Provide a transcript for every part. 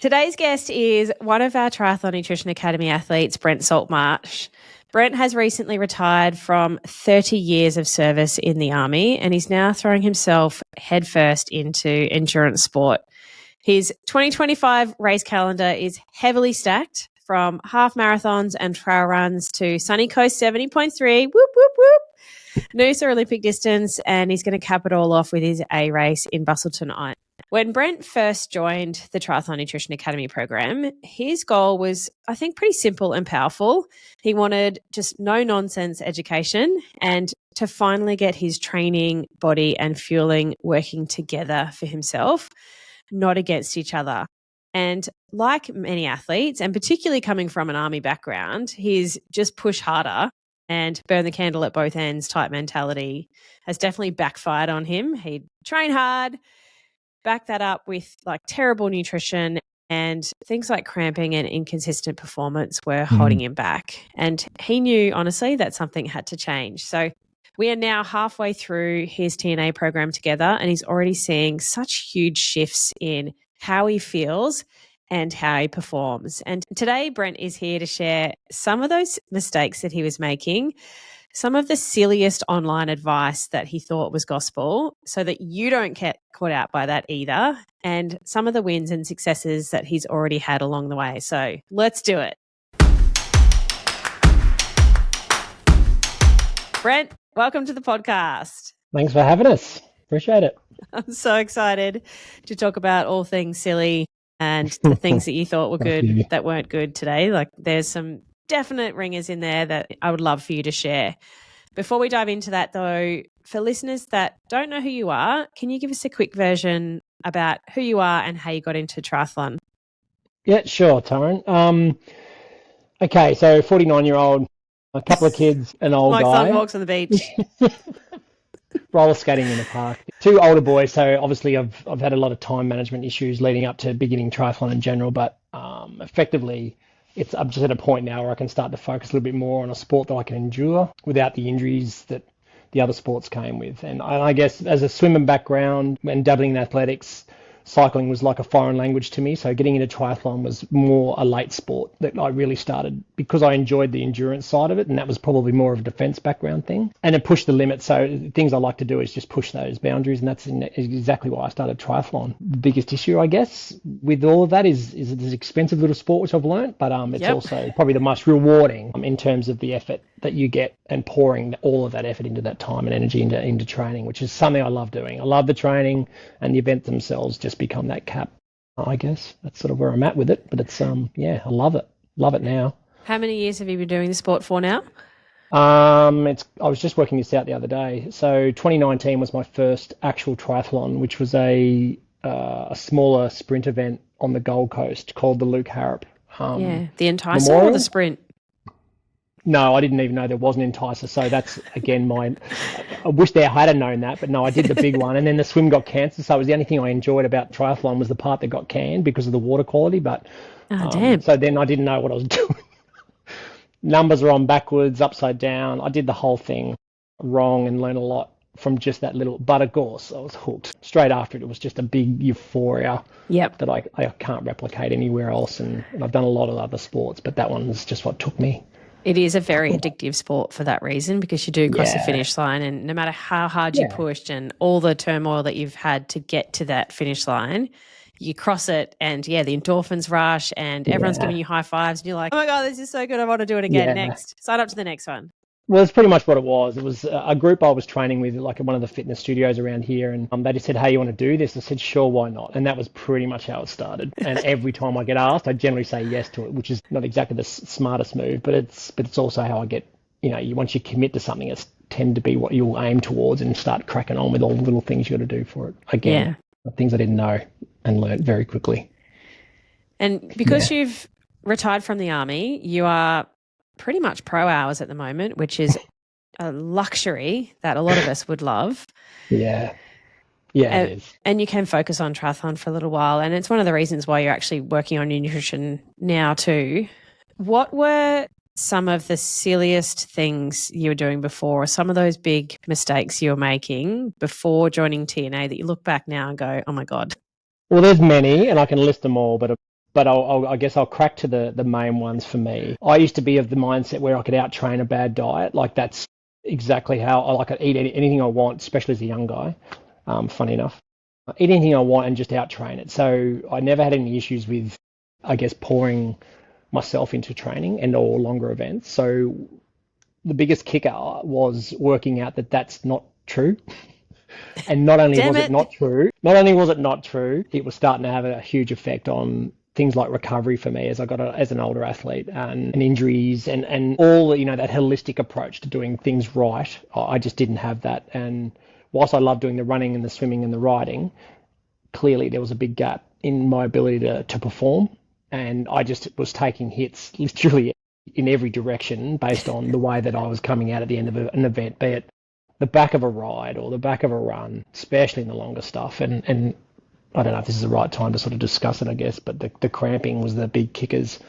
Today's guest is one of our Triathlon Nutrition Academy athletes, Brent Saltmarsh. Brent has recently retired from 30 years of service in the Army, and he's now throwing himself headfirst into endurance sport. His 2025 race calendar is heavily stacked, from half marathons and trail runs to Sunny Coast 70.3, whoop, whoop, whoop, Noosa Olympic distance, and he's going to cap it all off with his A race in Busselton Iron. When Brent first joined the Triathlon Nutrition Academy program, his goal was, I think, pretty simple and powerful. He wanted just no-nonsense education and to finally get his training, body and fueling working together for himself, not against each other. And like many athletes, and particularly coming from an Army background, his just push harder and burn the candle at both ends type mentality has definitely backfired on him. He'd train hard, back that up with like terrible nutrition, and things like cramping and inconsistent performance were holding him back. And he knew, honestly, that something had to change. So we are now halfway through his TNA program together, and he's already seeing such huge shifts in how he feels and how he performs. And today, Brent is here to share some of those mistakes that he was making, some of the silliest online advice that he thought was gospel, so that you don't get caught out by that either, and some of the wins and successes that he's already had along the way. So let's do it. Brent, welcome to the podcast. Thanks for having us. Appreciate it. I'm so excited to talk about all things silly and the things that you thought were good that weren't good today. Like there's some definite ringers in there that I would love for you to share. Before we dive into that though, for listeners that don't know who you are, can you give us a quick version about who you are and how you got into triathlon? Yeah, sure, Taryn. Okay, so 49-year-old, a couple of kids, an old like guy. Like son walks on the beach. Roller skating in the park. Two older boys, so obviously I've had a lot of time management issues leading up to beginning triathlon in general, but effectively I'm just at a point now where I can start to focus a little bit more on a sport that I can endure without the injuries that the other sports came with. And I guess as a swimming background and dabbling in athletics, cycling was like a foreign language to me. So getting into triathlon was more a late sport that I really started because I enjoyed the endurance side of it. And that was probably more of a defense background thing. And it pushed the limit. So things I like to do is just push those boundaries. And that's exactly why I started triathlon. The biggest issue, I guess, with all of that is it's an expensive little sport, which I've learned, but it's also probably the most rewarding in terms of the effort that you get and pouring all of that effort into that time and energy into training, which is something I love doing. I love the training, and the events themselves just become that cap, I guess. That's sort of where I'm at with it, but it's I love it. Love it now. How many years have you been doing the sport for now? I was just working this out the other day. So 2019 was my first actual triathlon, which was a smaller sprint event on the Gold Coast called the Luke Harrop. The Enticer Memorial? or the sprint? No, I didn't even know there was an Enticer. So that's, again, I wish I had known that, but no, I did the big one. And then the swim got cancelled. So it was the only thing I enjoyed about triathlon was the part that got canned because of the water quality. But damn. So then I didn't know what I was doing. Numbers are on backwards, upside down. I did the whole thing wrong and learned a lot from just that little, but of course I was hooked. Straight after it was just a big euphoria that I can't replicate anywhere else. And I've done a lot of other sports, but that one was just what took me. It is a very addictive sport for that reason, because you do cross the finish line, and no matter how hard you pushed and all the turmoil that you've had to get to that finish line, you cross it and the endorphins rush and everyone's giving you high fives and you're like, oh my God, this is so good. I want to do it again. Next. Sign up to the next one. Well, it's pretty much what it was. It was a group I was training with, like at one of the fitness studios around here, and they just said, hey, you want to do this? I said, sure, why not? And that was pretty much how it started. And every time I get asked, I generally say yes to it, which is not exactly the smartest move, but it's also how I get, once you commit to something, it's tend to be what you'll aim towards and start cracking on with all the little things you got to do for it. Again, things I didn't know and learned very quickly. And because you've retired from the Army, you are pretty much pro hours at the moment, which is a luxury that a lot of us would love. It is. And you can focus on triathlon for a little while. And it's one of the reasons why you're actually working on your nutrition now too. What were some of the silliest things you were doing before, or some of those big mistakes you were making before joining TNA that you look back now and go, oh my God? Well, there's many, and I can list them all, but but I guess I'll crack to the main ones for me. I used to be of the mindset where I could out-train a bad diet. Like that's exactly how I like. I eat anything I want, especially as a young guy. Funny enough, I eat anything I want and just out-train it. So I never had any issues with, I guess, pouring myself into training and or longer events. So the biggest kicker was working out that that's not true. And not only Damn was it it. not true, not only was it not true, it was starting to have a huge effect on things like recovery for me as I got as an older athlete and injuries and all, that holistic approach to doing things right. I just didn't have that. And whilst I love doing the running and the swimming and the riding, clearly there was a big gap in my ability to perform. And I just was taking hits literally in every direction based on the way that I was coming out at the end of an event, be it the back of a ride or the back of a run, especially in the longer stuff. And I don't know if this is the right time to sort of discuss it, I guess, but the cramping was the big kickers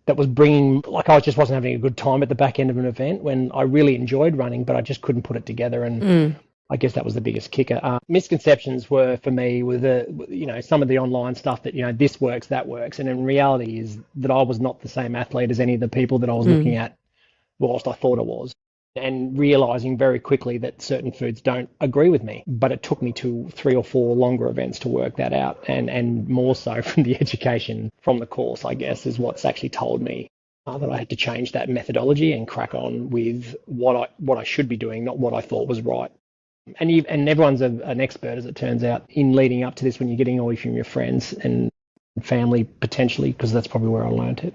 that was bringing, like I just wasn't having a good time at the back end of an event when I really enjoyed running, but I just couldn't put it together. And I guess that was the biggest kicker. Misconceptions were for me with some of the online stuff that, this works, that works. And in reality is that I was not the same athlete as any of the people that I was looking at whilst I thought I was. And realizing very quickly that certain foods don't agree with me. But it took me to 3 or 4 longer events to work that out, and more so from the education from the course, I guess, is what's actually told me that I had to change that methodology and crack on with what I should be doing, not what I thought was right. And everyone's an expert, as it turns out, in leading up to this when you're getting all from your friends and family potentially, because that's probably where I learned it.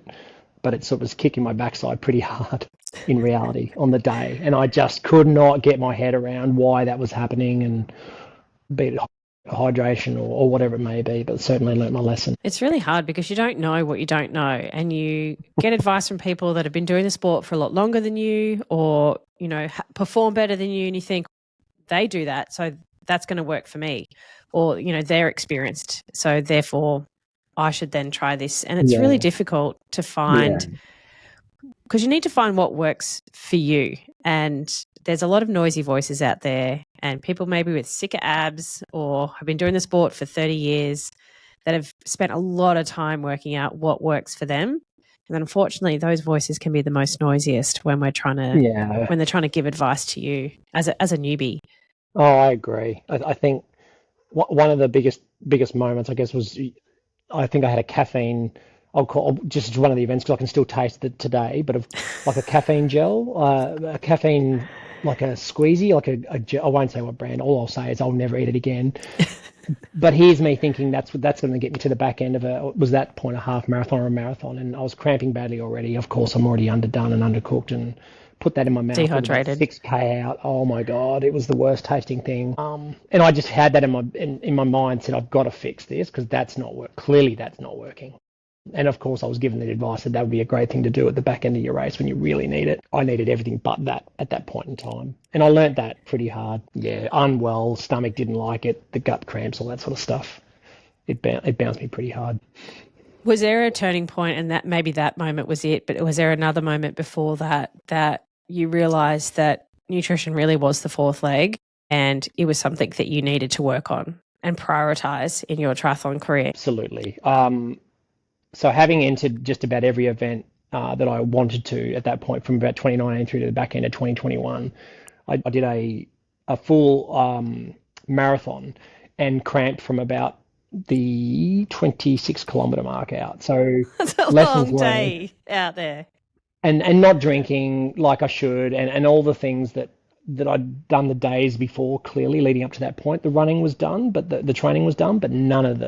But it sort of was kicking my backside pretty hard in reality on the day. And I just could not get my head around why that was happening, and be it hydration or whatever it may be, but certainly learnt my lesson. It's really hard because you don't know what you don't know, and you get advice from people that have been doing the sport for a lot longer than you, or, perform better than you, and you think they do that, so that's going to work for me, or, they're experienced, so therefore I should then try this. And it's really difficult to find, because you need to find what works for you. And there's a lot of noisy voices out there, and people maybe with sicker abs or have been doing the sport for 30 years that have spent a lot of time working out what works for them. And unfortunately, those voices can be the most noisiest when we're trying to, when they're trying to give advice to you as a newbie. Oh, I agree. I think one of the biggest moments, I guess, was I think I had a caffeine. I'll call just one of the events because I can still taste it today, but like a caffeine gel, a caffeine, like a squeezy, like a gel. I won't say what brand. All I'll say is I'll never eat it again. But here's me thinking that's going to get me to the back end of was that point a half marathon or a marathon, and I was cramping badly already. Of course, I'm already underdone and undercooked, and put that in my mouth. Dehydrated. 6K out. Oh my God, it was the worst tasting thing. And I just had that in my mind, said I've got to fix this because that's not work. Clearly, that's not working. And of course, I was given the advice that would be a great thing to do at the back end of your race when you really need it. I needed everything but that at that point in time. And I learnt that pretty hard. Yeah, unwell, stomach didn't like it, the gut cramps, all that sort of stuff. It bounced me pretty hard. Was there a turning point, and that maybe that moment was it, but was there another moment before that you realised that nutrition really was the fourth leg and it was something that you needed to work on and prioritise in your triathlon career? Absolutely. So having entered just about every event that I wanted to at that point, from about 2019 through to the back end of 2021, I did a full marathon and cramped from about the 26 kilometre mark out. So that's a long day out there. And not drinking like I should, and all the things that I'd done the days before, clearly leading up to that point. The running was done, but the training was done, but none of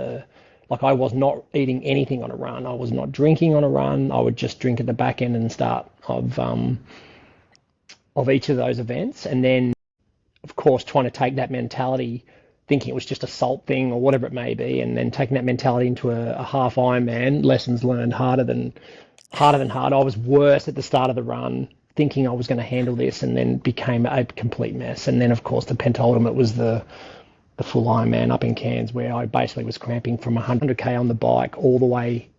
like I was not eating anything on a run. I was not drinking on a run. I would just drink at the back end and start of each of those events. And then, of course, trying to take that mentality, thinking it was just a salt thing or whatever it may be, and then taking that mentality into a half Ironman, lessons learned harder than hard. I was worse at the start of the run, thinking I was going to handle this, and then became a complete mess. And then, of course, the penultimate was the full Ironman up in Cairns, where I basically was cramping from 100k on the bike all the way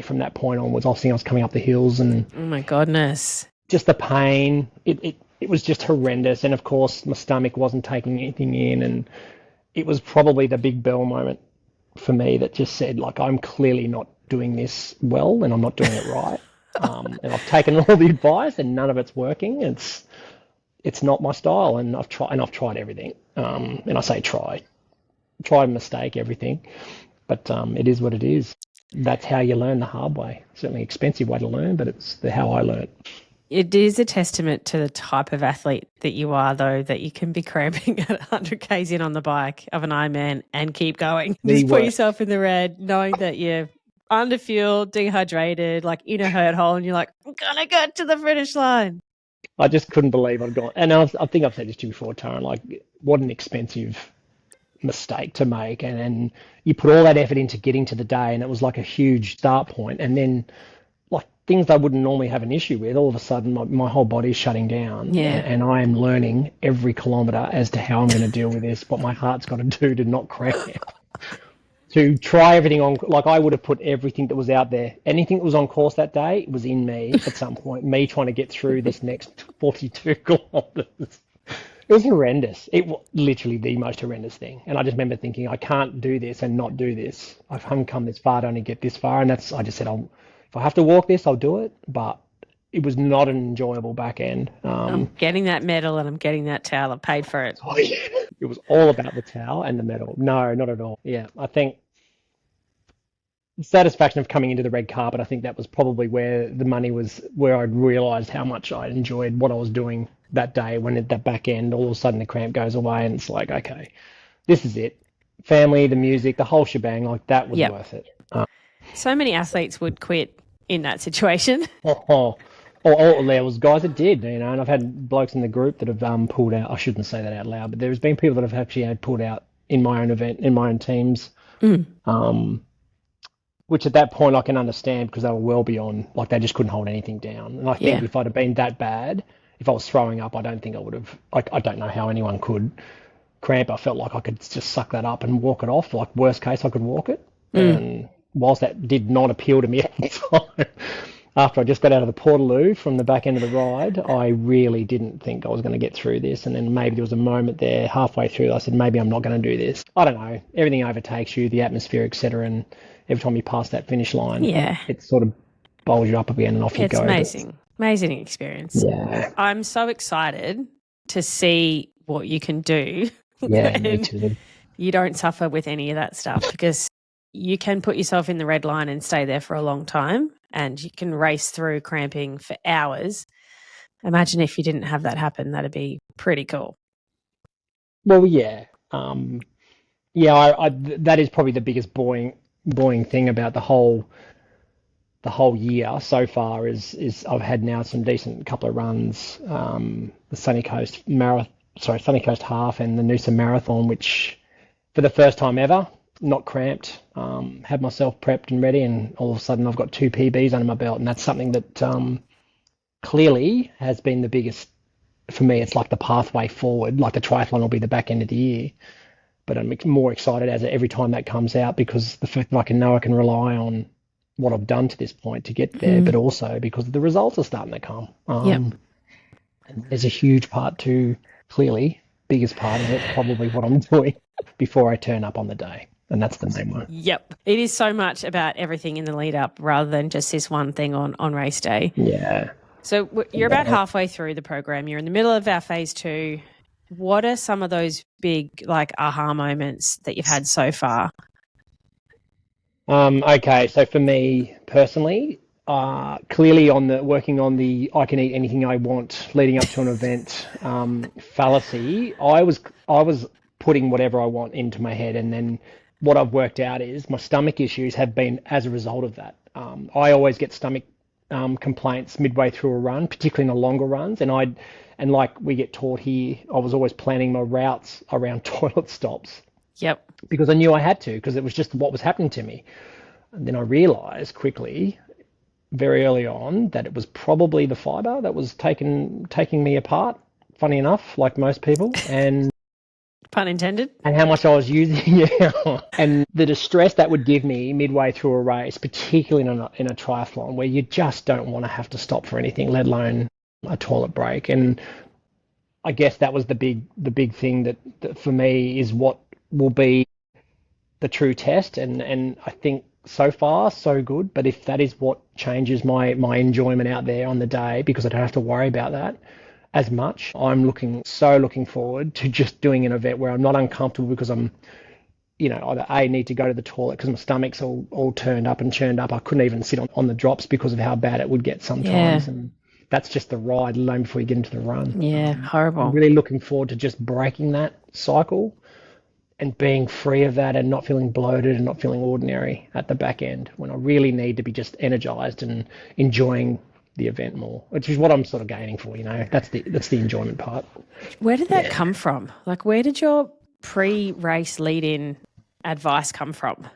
from that point onwards. I was coming up the hills, and oh my goodness, just the pain. It was just horrendous. And of course, my stomach wasn't taking anything in, and it was probably the big bell moment for me that just said, like, I'm clearly not doing this well and I'm not doing it right. And I've taken all the advice and none of it's working. It's not my style, and I've tried everything. And I say try and mistake everything, but it is what it is. That's how you learn the hard way. Certainly expensive way to learn, but it's how I learn. It is a testament to the type of athlete that you are, though, that you can be cramping at 100 Ks in on the bike of an Ironman and keep going. Just put yourself in the red, knowing that you're underfueled, dehydrated, like in a hurt hole, and you're like, I'm going to get to the finish line. I just couldn't believe I'd gone. And I think I've said this to you before, Taryn, like what an expensive mistake to make. And you put all that effort into getting to the day, and it was like a huge start point. And then like things I wouldn't normally have an issue with, all of a sudden my whole body's shutting down. Yeah. And I am learning every kilometre as to how I'm going to deal with this, what my heart's got to do to not cramp. To try everything on, like I would have put everything that was out there. Anything that was on course that day was in me at some point, me trying to get through this next 42 kilometres. It was horrendous. It was literally the most horrendous thing. And I just remember thinking, I can't do this and not do this. I've come this far to only get this far. And I just said, if I have to walk this, I'll do it. But it was not an enjoyable back end. I'm getting that medal and I'm getting that towel. I paid for it. Oh, yeah. It was all about the towel and the medal. No, not at all. Yeah, I think the satisfaction of coming into the red carpet, I think that was probably where the money was, where I'd realised how much I enjoyed what I was doing that day. When at that back end, all of a sudden the cramp goes away and it's like, okay, this is it. Family, the music, the whole shebang, like that was worth it. So many athletes would quit in that situation. There was guys that did, and I've had blokes in the group that have pulled out. I shouldn't say that out loud, but there's been people that have actually had pulled out in my own event, in my own teams, which at that point I can understand because they were well beyond, like they just couldn't hold anything down. And I think if I'd have been that bad, if I was throwing up, I don't think I would have, I don't know how anyone could cramp. I felt like I could just suck that up and walk it off. Like worst case, I could walk it. And whilst that did not appeal to me at the time, after I just got out of the Portaloo from the back end of the ride, I really didn't think I was going to get through this. And then maybe there was a moment there halfway through, I said, maybe I'm not going to do this. I don't know. Everything overtakes you, the atmosphere, etc. And every time you pass that finish line, it sort of bowls you up again and off you go. It's amazing experience. Yeah. I'm so excited to see what you can do. Yeah, me too. You don't suffer with any of that stuff, because you can put yourself in the red line and stay there for a long time, and you can race through cramping for hours. Imagine if you didn't have that happen. That'd be pretty cool. Well, yeah. That is probably the biggest boring thing about the whole year so far is I've had now some decent couple of runs, the Sunny Coast Half and the Noosa Marathon, which for the first time ever, not cramped, had myself prepped and ready, and all of a sudden I've got 2 PBs under my belt, and that's something that clearly has been the biggest for me. It's like the pathway forward. Like the triathlon will be the back end of the year, but I'm more excited every time that comes out, because the fact that I can rely on what I've done to this point to get there, but also because the results are starting to come. And there's a huge part to, clearly, biggest part of it, probably what I'm doing before I turn up on the day. And that's the main one. Yep. It is so much about everything in the lead up rather than just this one thing on race day. Yeah. So you're about halfway through the program. You're in the middle of our phase 2. What are some of those big aha moments that you've had so far? Okay. So for me personally, clearly working on the I can eat anything I want leading up to an event fallacy, I was putting whatever I want into my head, and then what I've worked out is my stomach issues have been as a result of that. I always get stomach complaints midway through a run, particularly in the longer runs, and like we get taught here, I was always planning my routes around toilet stops. Yep. Because I knew I had to, because it was just what was happening to me. And then I realised quickly, very early on, that it was probably the fibre that was taking me apart, funny enough, like most people, and pun intended, and how much I was using, and the distress that would give me midway through a race, particularly in a triathlon where you just don't want to have to stop for anything, let alone a toilet break. And I guess that was the big thing that for me is what will be the true test. And I think so far, so good. But if that is what changes my enjoyment out there on the day, because I don't have to worry about that as much, I'm looking forward to just doing an event where I'm not uncomfortable because I'm, either A, need to go to the toilet because my stomach's all turned up and churned up. I couldn't even sit on the drops because of how bad it would get Yeah. sometimes. And that's just the ride, alone before you get into the run. Yeah. I'm Horrible. really looking forward to just breaking that cycle and being free of that and not feeling bloated and not feeling ordinary at the back end when I really need to be just energized and enjoying the event more, which is what I'm sort of gaining for, that's the enjoyment part. Where did that Yeah. come from? Like, where did your pre-race lead-in advice come from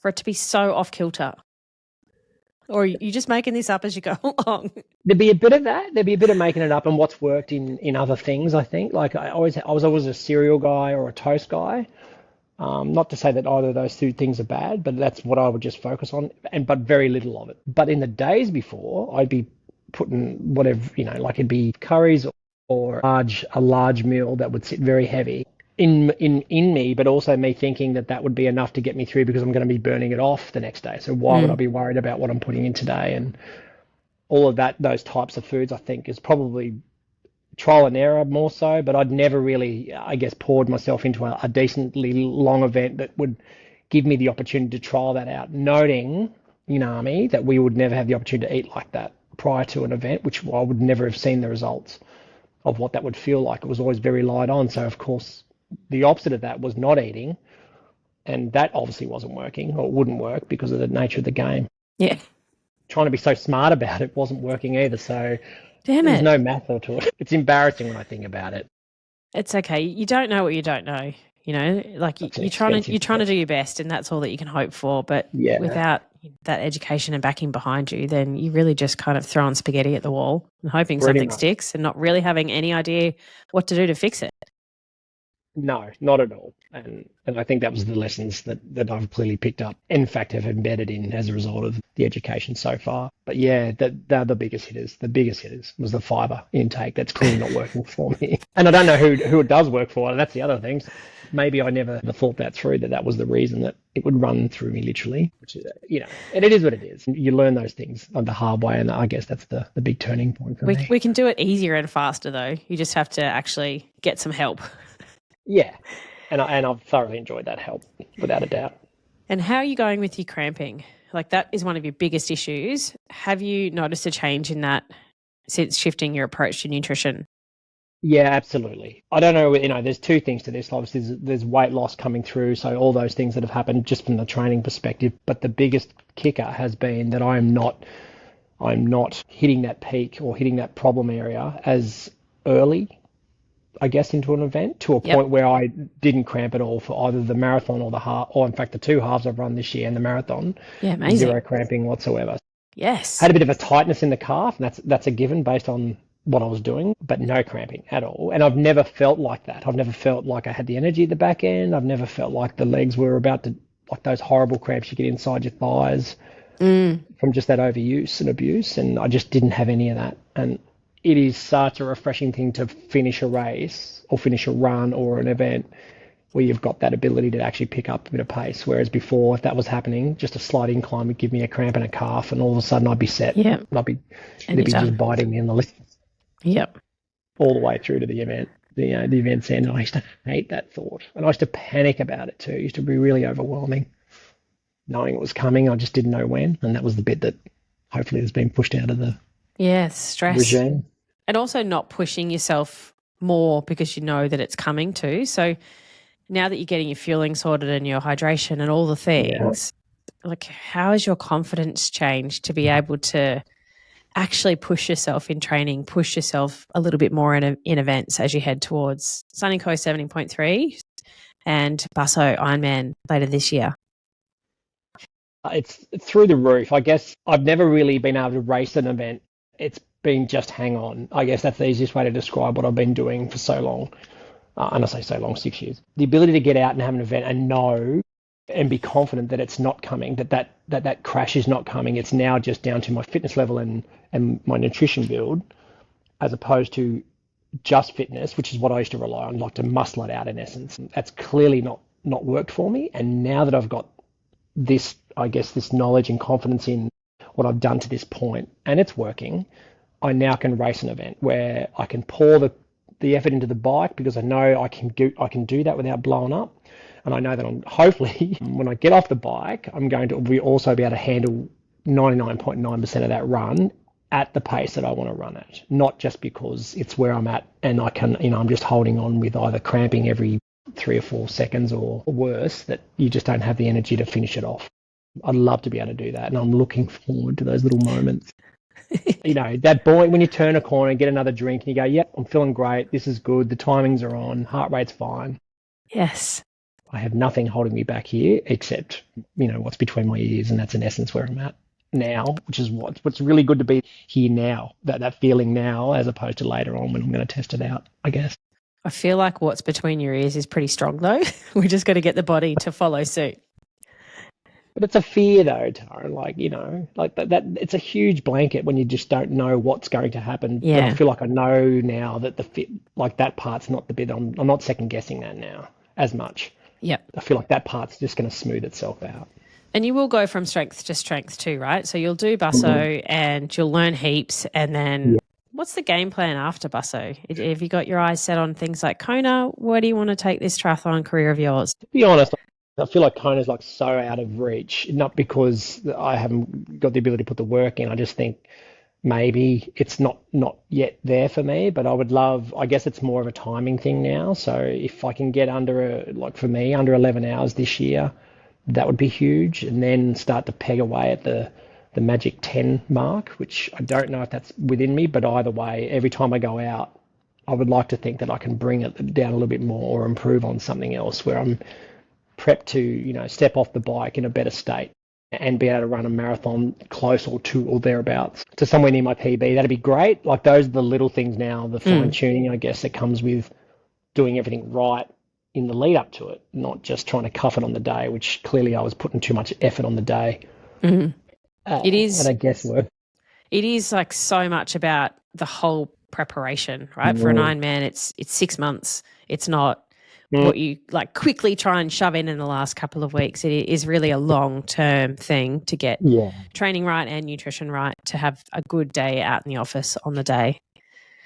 for it to be so off kilter? Or are you just making this up as you go along? There'd be a bit of that. There'd be a bit of making it up and what's worked in other things, I think. Like I was always a cereal guy or a toast guy. Not to say that either of those two things are bad, but that's what I would just focus on, but very little of it. But in the days before, I'd be putting whatever, like it'd be curries or a large meal that would sit very heavy in me, but also me thinking that would be enough to get me through because I'm going to be burning it off the next day. So why would I be worried about what I'm putting in today? And all of that, those types of foods, I think, is probably trial and error more so, but I'd never really, I guess, poured myself into a decently long event that would give me the opportunity to trial that out, noting in Army that we would never have the opportunity to eat like that prior to an event, which I would never have seen the results of what that would feel like. It was always very light on. So, of course, the opposite of that was not eating, and that obviously wasn't working or wouldn't work because of the nature of the game. Yeah. Trying to be so smart about it wasn't working either. So Damn there's it. no method to it. It's embarrassing when I think about it. It's okay. You don't know what you don't know. Like That's an you're trying expensive to do your best, and that's all that you can hope for. But Yeah. without that education and backing behind you, then you really just kind of throwing spaghetti at the wall and hoping Pretty something much. sticks, and not really having any idea what to do to fix it. No, not at all. And I think that was the lessons that I've clearly picked up. In fact, have embedded in as a result of the education so far. But yeah, they're the biggest hitters. The biggest hitters was the fiber intake. That's clearly not working for me. And I don't know who it does work for. That's the other thing. Maybe I never thought that through, that was the reason that it would run through me literally, which is, and it is what it is. You learn those things on the hard way. And I guess that's the big turning point for me. We can do it easier and faster, though. You just have to actually get some help. Yeah. And I've thoroughly enjoyed that help, without a doubt. And how are you going with your cramping? Like, that is one of your biggest issues. Have you noticed a change in that since shifting your approach to nutrition? Yeah, absolutely. I don't know, there's two things to this. Obviously, there's weight loss coming through, so all those things that have happened just from the training perspective. But the biggest kicker has been that I'm not hitting that peak or hitting that problem area as early, I guess, into an event to a point where I didn't cramp at all for either the marathon or the half, or in fact the two halves I've run this year and the marathon. Yeah, amazing. Zero cramping whatsoever. Yes. Had a bit of a tightness in the calf, and that's a given based on what I was doing, but no cramping at all. And I've never felt like that. I've never felt like I had the energy at the back end. I've never felt like the legs were about to, like those horrible cramps you get inside your thighs from just that overuse and abuse. And I just didn't have any of that. And it is such a refreshing thing to finish a race or finish a run or an event where you've got that ability to actually pick up a bit of pace. Whereas before, if that was happening, just a slight incline would give me a cramp in a calf, and all of a sudden I'd be set. Yeah. It'd be just biting me in the lip. Yep. All the way through to the event, the event's end. And I used to hate that thought, and I used to panic about it too. It used to be really overwhelming, knowing it was coming. I just didn't know when, and that was the bit that hopefully has been pushed out of the stress regime. And also not pushing yourself more because you know that it's coming too. So now that you're getting your fueling sorted and your hydration and all the things, like, how has your confidence changed to be able to actually push yourself in training, push yourself a little bit more in events as you head towards Sunny Coast 70.3 and Basso Ironman later this year? It's through the roof. I guess I've never really been able to race an event. It's been just hang on. I guess that's the easiest way to describe what I've been doing for so long. And I say so long, 6 years. The ability to get out and have an event and know and be confident that it's not coming, that crash is not coming. It's now just down to my fitness level and my nutrition build, as opposed to just fitness, which is what I used to rely on, like to muscle it out in essence. That's clearly not worked for me. And now that I've got this I guess, this knowledge and confidence in what I've done to this point, and it's working, I now can race an event where I can pour the effort into the bike because I know I can do that without blowing up. And I know that hopefully when I get off the bike, I'm going to also be able to handle 99.9% of that run at the pace that I want to run at, not just because it's where I'm at and I can, I'm just holding on with either cramping every 3 or 4 seconds or worse, that you just don't have the energy to finish it off. I'd love to be able to do that, and I'm looking forward to those little moments. That boy, when you turn a corner and get another drink and you go, yep, I'm feeling great, this is good, the timings are on, heart rate's fine. Yes. I have nothing holding me back here except, what's between my ears, and that's in essence where I'm at now, which is what's really good to be here now, that feeling now, as opposed to later on when I'm going to test it out, I guess. I feel like what's between your ears is pretty strong though. We just got to get the body to follow suit. But it's a fear though, Tara, like that it's a huge blanket when you just don't know what's going to happen. Yeah. But I feel like I know now that that part's not the bit, I'm not second guessing that now as much. Yeah. I feel like that part's just going to smooth itself out. And you will go from strength to strength too, right? So you'll do busso and you'll learn heaps, and then what's the game plan after busso? Have you got your eyes set on things like Kona? Where do you want to take this triathlon career of yours? To be honest, I feel like Kona's like so out of reach, not because I haven't got the ability to put the work in. I just think maybe it's not yet there for me, but I guess it's more of a timing thing now. So if I can get under 11 hours this year, that would be huge, and then start to peg away at the magic 10 mark, which I don't know if that's within me, but either way, every time I go out, I would like to think that I can bring it down a little bit more or improve on something else where I'm prepped to, step off the bike in a better state and be able to run a marathon close or to or thereabouts to somewhere near my PB. That'd be great. Like, those are the little things now, the fine tuning, I guess, that comes with doing everything right in the lead up to it, not just trying to cuff it on the day, which clearly I was putting too much effort on the day. Mm-hmm. It is. And I guess it is like so much about the whole preparation, right? For an Ironman, it's 6 months. It's not what you like quickly try and shove in the last couple of weeks. It is really a long-term thing to get training right and nutrition right to have a good day out in the office on the day.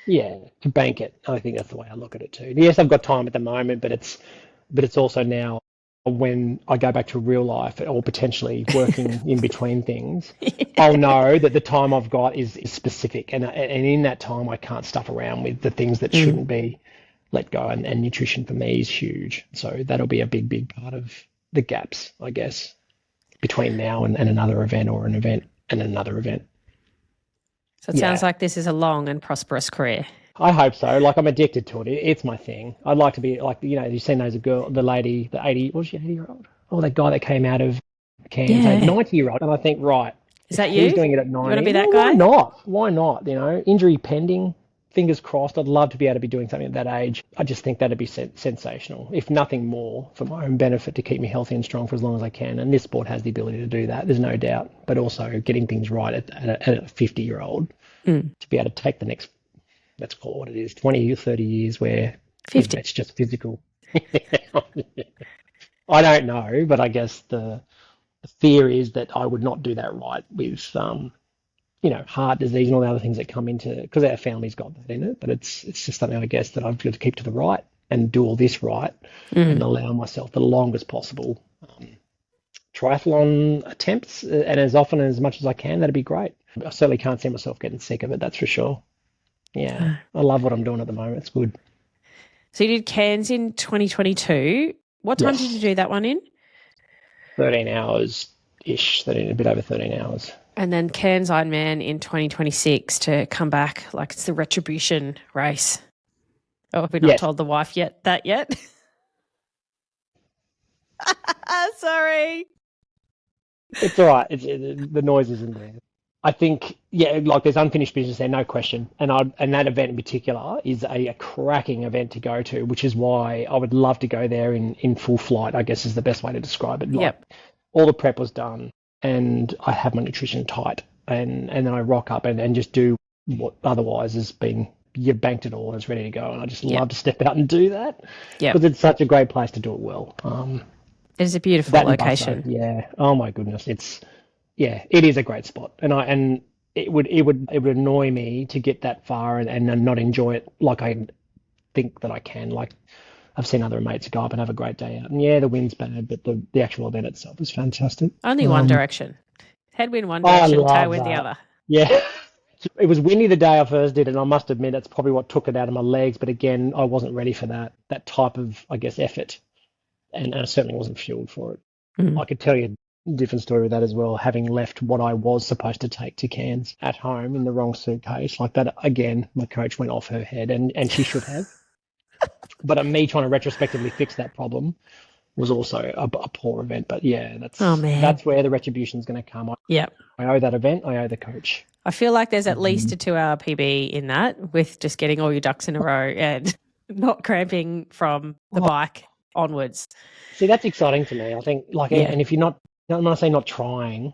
Yeah, to bank it. I think that's the way I look at it too. Yes, I've got time at the moment, but it's also now when I go back to real life or potentially working in between things, I'll know that the time I've got is specific, and in that time I can't stuff around with the things that shouldn't be let go, and nutrition for me is huge. So that'll be a big part of the gaps, I guess, between now and another event, or an event and another event. So it sounds like this is a long and prosperous career. I hope so. Like, I'm addicted to it. It's my thing. I'd like to be like, you've seen those the lady, the 80, was she 80-year-old? Oh, that guy that came out of Cairns, 90-year-old. And I think, right. Is that you? He's doing it at 90. You want to be that guy? Why not? Injury pending, fingers crossed. I'd love to be able to be doing something at that age. I just think that'd be sensational, if nothing more, for my own benefit, to keep me healthy and strong for as long as I can. And this sport has the ability to do that. There's no doubt. But also getting things right at a 50-year-old to be able to take the next, let's call it what it is, 20 or 30 years where 50. It's just physical. I don't know, but I guess the fear is that I would not do that right with, heart disease and all the other things that come into, because our family's got that in it. But it's just something, I guess, that I've got to keep to the right and do all this right and allow myself the longest possible triathlon attempts, and as often as much as I can. That'd be great. I certainly can't see myself getting sick of it, that's for sure. Yeah, I love what I'm doing at the moment. It's good. So you did Cairns in 2022. What time did you do that one in? 13 hours-ish, a bit over 13 hours. And then Cairns Ironman in 2026 to come back, like it's the retribution race. Oh, have we not told the wife yet? Sorry. It's all right. The noise isn't there. I think, like, there's unfinished business there, no question. And that event in particular is a cracking event to go to, which is why I would love to go there in full flight, I guess is the best way to describe it. Like, all the prep was done and I have my nutrition tight, and then I rock up and just do what otherwise has been, you've banked it all and it's ready to go. And I just love to step out and do that because it's such a great place to do it well. It is a beautiful That and Busso, location. yeah. Oh my goodness, it is a great spot, and it would annoy me to get that far and not enjoy it like I think that I can. Like I've seen other mates go up and have a great day out, and yeah, the wind's bad, but the actual event itself is fantastic. Only one direction. Headwind one I direction, love tailwind the that. other. Yeah. It was windy the day I first did it, and I must admit it's probably what took it out of my legs. But again, I wasn't ready for that type of, I guess, effort, and I certainly wasn't fueled for it. Mm. I could tell you a different story with that as well, having left what I was supposed to take to Cairns at home in the wrong suitcase. Like that, again, my coach went off her head, and she should have. But me trying to retrospectively fix that problem was also a poor event. But yeah, Oh, man. that's where the retribution is going to come. Yep. I owe that event. I owe the coach. I feel like there's at least a 2-hour PB in that, with just getting all your ducks in a row and not cramping from the bike onwards. See, that's exciting to me. I think, like, Yeah. and if you're not, I'm not saying not trying,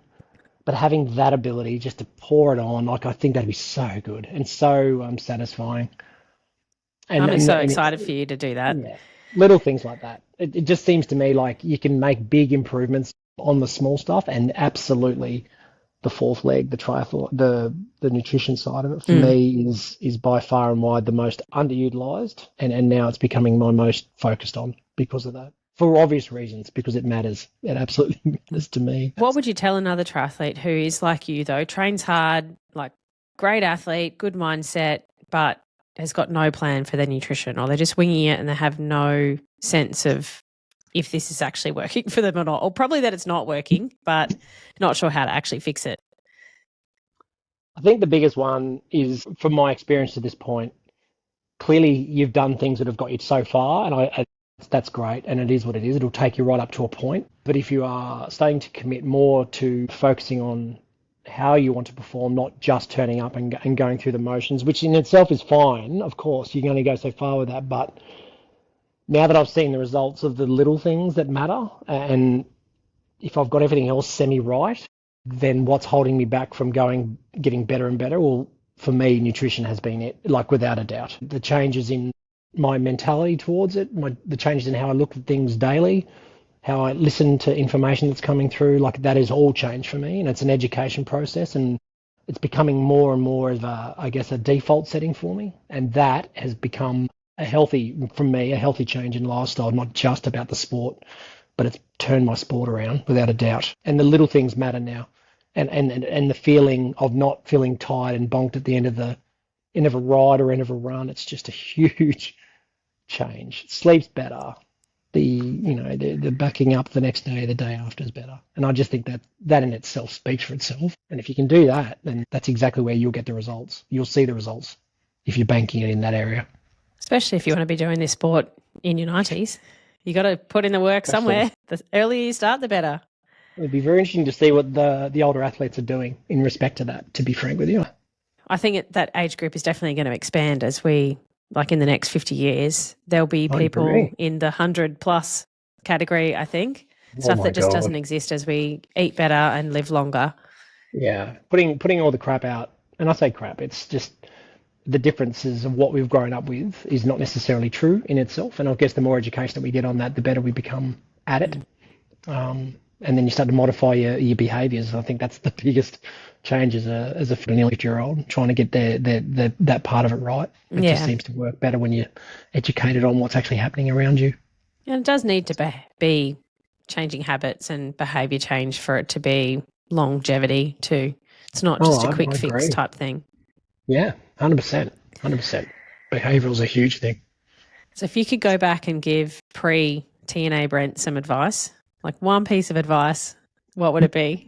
but having that ability just to pour it on, like, I think that'd be so good and so satisfying. I'm so excited for you to do that. Yeah, little things like that. It just seems to me like you can make big improvements on the small stuff, and absolutely the fourth leg, the triathlon, the nutrition side of it for me is by far and wide the most underutilized, and now it's becoming my most focused on because of that. For obvious reasons, because it matters. It absolutely matters to me. What would you tell another triathlete who is like you, though, trains hard, like great athlete, good mindset, but has got no plan for their nutrition, or they're just winging it and they have no sense of if this is actually working for them or not, or probably that it's not working, but not sure how to actually fix it? I think the biggest one is, from my experience to this point, clearly you've done things that have got you so far, and that's great, and it is what it is. It'll take you right up to a point. But if you are starting to commit more to focusing on how you want to perform, not just turning up and going through the motions, which in itself is fine, of course, you can only go so far with that. But now that I've seen the results of the little things that matter, and if I've got everything else semi-right, then what's holding me back from getting better and better? Well, for me, nutrition has been it, like without a doubt. The changes in my mentality towards it, the changes in how I look at things daily, how I listen to information that's coming through, like that is all change for me. And it's an education process, and it's becoming more and more of I guess, a default setting for me. And that has become a healthy change in lifestyle, not just about the sport, but it's turned my sport around without a doubt. And the little things matter now. And the feeling of not feeling tired and bonked at the end of a ride or end of a run, it's just a huge change. Sleep's better. The backing up the next day, the day after is better. And I just think that in itself speaks for itself. And if you can do that, then that's exactly where you'll get the results. You'll see the results if you're banking it in that area. Especially if you want to be doing this sport in your 90s. You got to put in the work somewhere. The earlier you start, the better. It'd be very interesting to see what the older athletes are doing in respect to that, to be frank with you. I think that age group is definitely going to expand as we, like in the next 50 years, there'll be people in the 100+ category, I think. Stuff that just doesn't exist as we eat better and live longer. Yeah, putting all the crap out, and I say crap, it's just the differences of what we've grown up with is not necessarily true in itself. And I guess the more education that we get on that, the better we become at it. And then you start to modify your behaviours. I think that's the biggest change as a 50-year-old, trying to get that part of it right. It just seems to work better when you're educated on what's actually happening around you. And it does need to be changing habits and behaviour change for it to be longevity too. It's not just a quick fix type thing. Yeah, 100%. 100%. Behavioural is a huge thing. So if you could go back and give pre-TNA Brent some advice, like one piece of advice, what would it be?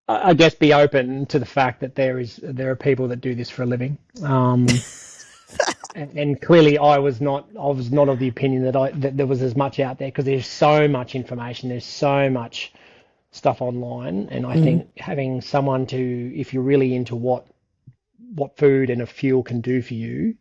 I guess be open to the fact that there are people that do this for a living. And clearly I was not of the opinion that there was as much out there, because there's so much information, there's so much stuff online, and I think having someone if you're really into what food and a fuel can do for you,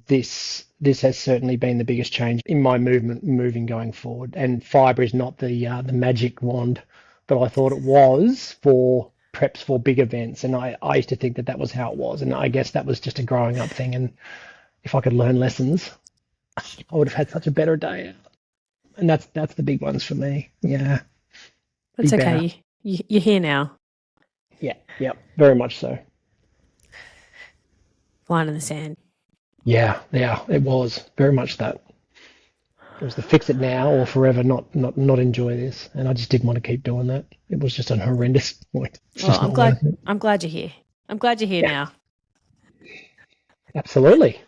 this has certainly been the biggest change in my moving going forward. And fibre is not the magic wand that I thought it was for preps for big events, and I used to think that was how it was, and I guess that was just a growing up thing. And if I could learn lessons I would have had such a better day out. And that's the big ones for me. Yeah. That's okay. You're here now. Yeah, very much so. Line in the sand. Yeah, it was very much that. It was the fix it now or forever not enjoy this. And I just didn't want to keep doing that. It was just a horrendous point. Well, I'm glad you're here. I'm glad you're here now. Absolutely.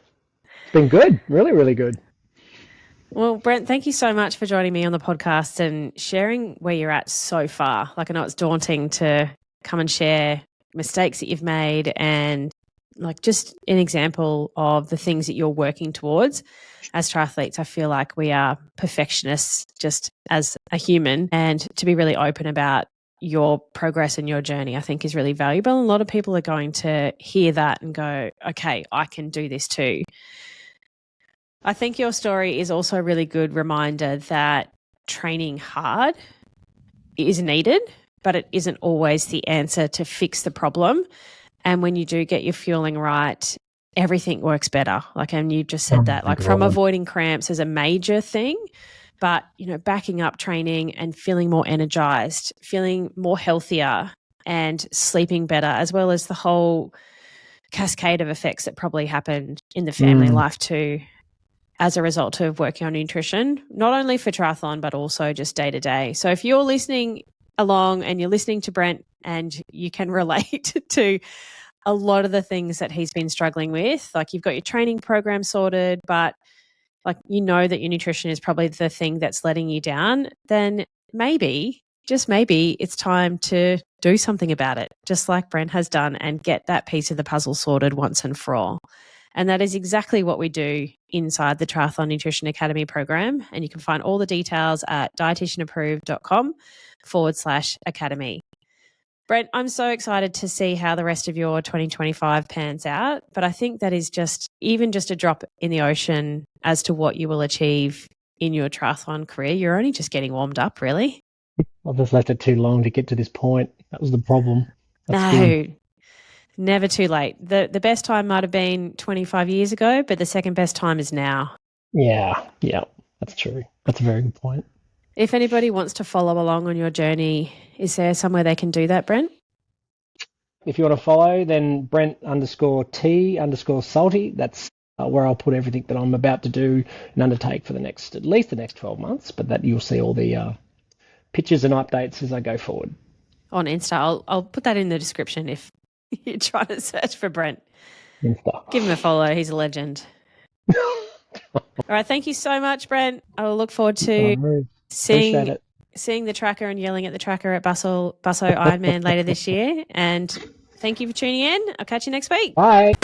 It's been good. Really, really good. Well, Brent, thank you so much for joining me on the podcast and sharing where you're at so far. Like, I know it's daunting to come and share mistakes that you've made and like just an example of the things that you're working towards. As triathletes, I feel like we are perfectionists just as a human, and to be really open about your progress and your journey, I think is really valuable. And a lot of people are going to hear that and go, okay, I can do this too. I think your story is also a really good reminder that training hard is needed, but it isn't always the answer to fix the problem. And when you do get your fueling right, everything works better. Like, and you just said that, like from avoiding cramps is a major thing, but, you know, backing up training and feeling more energized, feeling more healthier and sleeping better, as well as the whole cascade of effects that probably happened in the family life too, as a result of working on nutrition, not only for triathlon, but also just day to day. So if you're listening along and you're listening to Brent and you can relate to a lot of the things that he's been struggling with, like you've got your training program sorted, but like you know that your nutrition is probably the thing that's letting you down, then maybe, just maybe, it's time to do something about it, just like Brent has done, and get that piece of the puzzle sorted once and for all. And that is exactly what we do inside the Triathlon Nutrition Academy program. And you can find all the details at dietitianapproved.com/academy. Brent, I'm so excited to see how the rest of your 2025 pans out. But I think that is just a drop in the ocean as to what you will achieve in your triathlon career. You're only just getting warmed up, really. I've just left it too long to get to this point. That was the problem. Never too late. The best time might have been 25 years ago, but the second best time is now. Yeah, that's true. That's a very good point. If anybody wants to follow along on your journey, is there somewhere they can do that, Brent? If you want to follow, then Brent_T_Salty. That's where I'll put everything that I'm about to do and undertake for at least the next 12 months, but that you'll see all the pictures and updates as I go forward. On Insta. I'll put that in the description if you're trying to search for Brent. Insta. Give him a follow. He's a legend. All right. Thank you so much, Brent. I will look forward to seeing the tracker and yelling at the tracker at Busso Ironman later this year. And thank you for tuning in. I'll catch you next week. Bye.